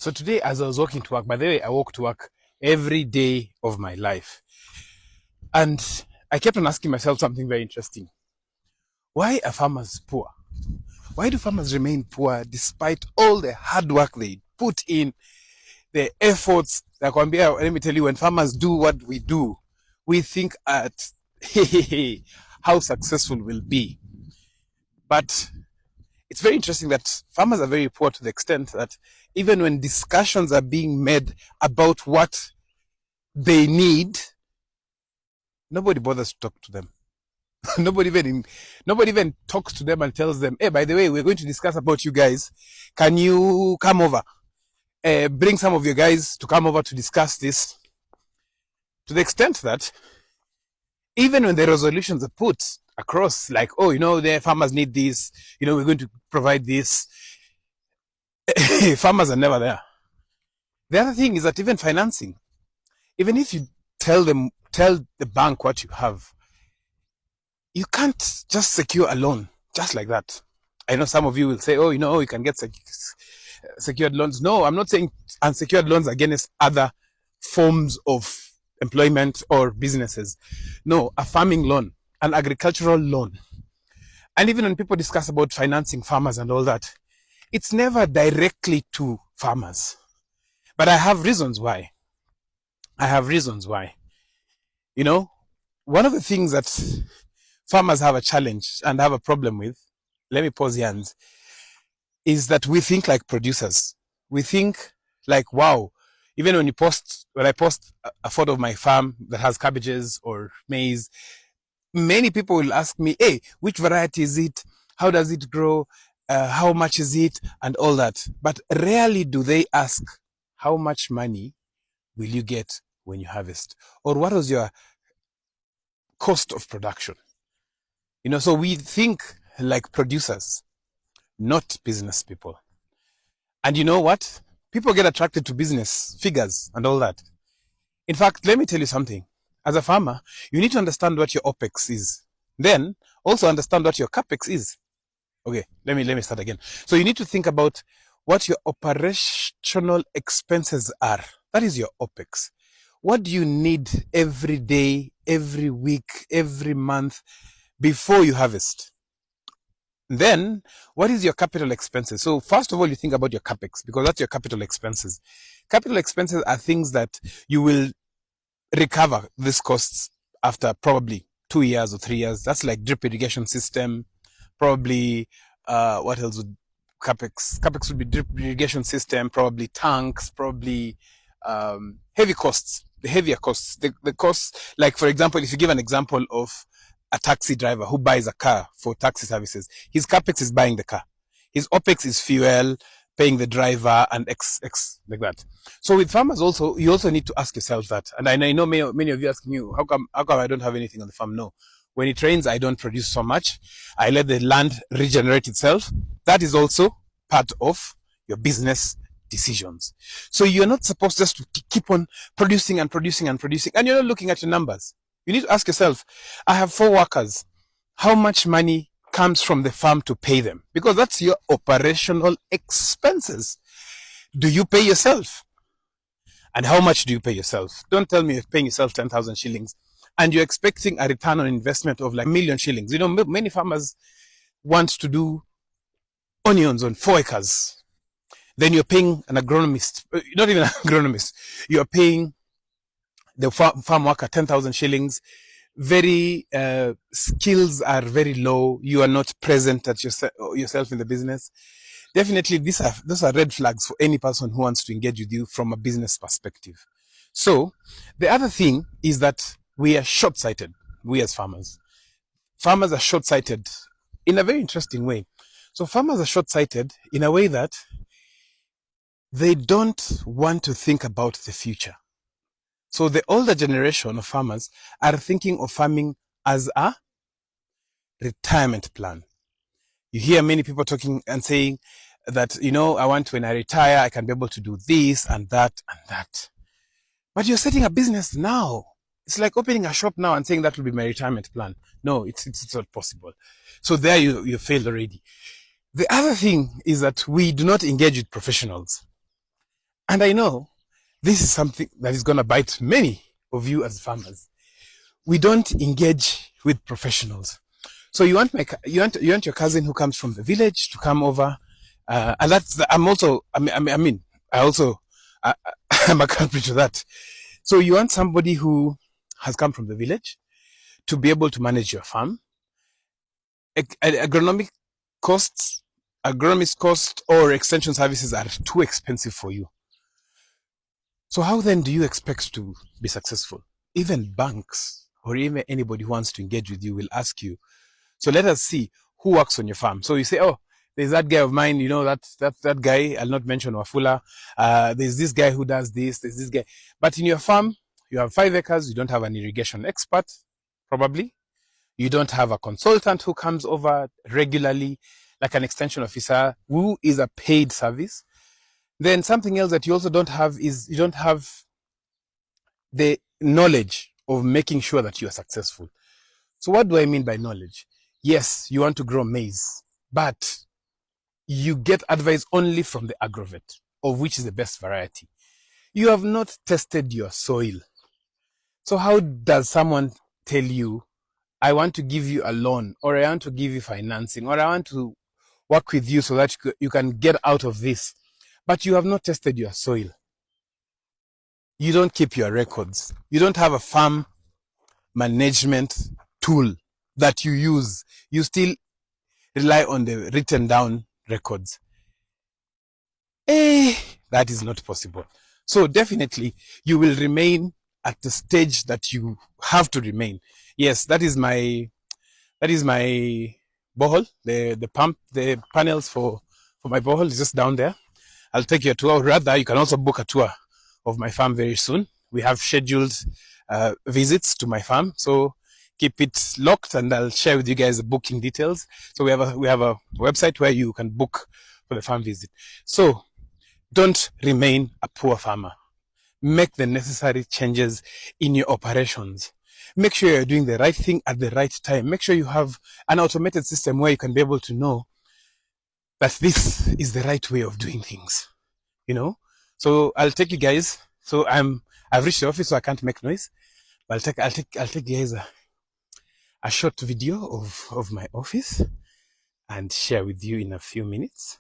So today, as I was walking to work, by the way, I walk to work every day of my life. And I kept on asking myself something very interesting. Why are farmers poor? Why do farmers remain poor despite all the hard work they put in, the efforts? Let me tell you, when farmers do what we do, we think at how successful we'll be. But it's very interesting that farmers are very poor to the extent that even when discussions are being made about what they need, nobody bothers to talk to them. nobody even talks to them and tells them, hey, by the way, we're going to discuss about you guys. Can you come over? Bring some of your guys to come over to discuss this. To the extent that even when the resolutions are put across, like, oh, the farmers need this, we're going to provide this, farmers are never there. The other thing is that even financing, even if you tell the bank what you have, you can't just secure a loan just like that. I know some of you will say, oh, you can get secured loans. No, I'm not saying unsecured loans against other forms of employment or businesses. No, a farming loan, an agricultural loan. And even when people discuss about financing farmers and all that, it's never directly to farmers. But I have reasons why. One of the things that farmers have a challenge and have a problem with, let me pause here, is that we think like producers. We think like, wow, even when I post a photo of my farm that has cabbages or maize, many people will ask me, hey, which variety is it? How does it grow? How much is it? And all that. But rarely do they ask, how much money will you get when you harvest? Or what was your cost of production? So we think like producers, not business people. And you know what? People get attracted to business figures and all that. In fact, let me tell you something. As a farmer, you need to understand what your OPEX is. Then also understand what your CAPEX is. Okay, let me start again. So you need to think about what your operational expenses are. That is your OPEX. What do you need every day, every week, every month before you harvest? Then, what is your capital expenses? So first of all, you think about your CAPEX, because that's your capital expenses. Capital expenses are things that you will recover these costs after probably 2 years or 3 years. That's like drip irrigation system, probably, what else would CAPEX? CAPEX would be drip irrigation system, probably tanks, probably heavy costs, the heavier costs, the costs, like for example, if you give an example of a taxi driver who buys a car for taxi services, his CAPEX is buying the car. His OPEX is fuel, paying the driver, and X like that. So with farmers also, you also need to ask yourself that. And I know many of you asking me, how come I don't have anything on the farm? No. When it rains, I don't produce so much. I let the land regenerate itself. That is also part of your business decisions. So you're not supposed just to keep on producing and producing and producing, and you're not looking at your numbers. You need to ask yourself, I have 4 workers. How much money comes from the farm to pay them? Because that's your operational expenses. Do you pay yourself? And how much do you pay yourself? Don't tell me you're paying yourself 10,000 shillings and you're expecting a return on investment of like 1,000,000 shillings. Many farmers want to do onions on 4 acres. Then you're paying an agronomist, not even an agronomist, you're paying the farm worker 10,000 shillings. Skills are very low. You are not present at yourself in the business. Definitely, those are red flags for any person who wants to engage with you from a business perspective. So the other thing is that we are short-sighted. We as farmers are short-sighted in a very interesting way. So farmers are short-sighted in a way that they don't want to think about the future. So the older generation of farmers are thinking of farming as a retirement plan. You hear many people talking and saying that, I want, when I retire, I can be able to do this and that and that. But you're setting a business now. It's like opening a shop now and saying that will be my retirement plan. No, it's not possible. So there you failed already. The other thing is that we do not engage with professionals. And I know this is something that is going to bite many of you as farmers. We don't engage with professionals. So you want your cousin who comes from the village to come over, and I'm also I also I'm a culprit to that. So you want somebody who has come from the village to be able to manage your farm. Agronomic costs, agronomist costs or extension services are too expensive for you. So how then do you expect to be successful? Even banks or even anybody who wants to engage with you will ask you, so let us see who works on your farm. So you say, oh, there's that guy of mine, that guy, I'll not mention Wafula. There's this guy who does this, there's this guy. But in your farm, you have 5 acres, you don't have an irrigation expert, probably. You don't have a consultant who comes over regularly, like an extension officer who is a paid service. Then something else that you also don't have is you don't have the knowledge of making sure that you are successful. So what do I mean by knowledge? Yes, you want to grow maize, but you get advice only from the agrovet of which is the best variety. You have not tested your soil. So how does someone tell you, I want to give you a loan, or I want to give you financing, or I want to work with you so that you can get out of this, but you have not tested your soil? You don't keep your records. You don't have a farm management tool that you use. You still rely on the written down records. That is not possible. So definitely you will remain at the stage that you have to remain. Yes, that is my borehole. The pump, the panels for my borehole is just down there. I'll take you a tour. Rather, you can also book a tour of my farm very soon. We have scheduled visits to my farm, so keep it locked, and I'll share with you guys the booking details. So we have a website where you can book for the farm visit. So don't remain a poor farmer. Make the necessary changes in your operations. Make sure you're doing the right thing at the right time. Make sure you have an automated system where you can be able to know that this is the right way of doing things. So I'll take you guys. So I've reached the office, so I can't make noise. But I'll take you guys a short video of my office and share with you in a few minutes.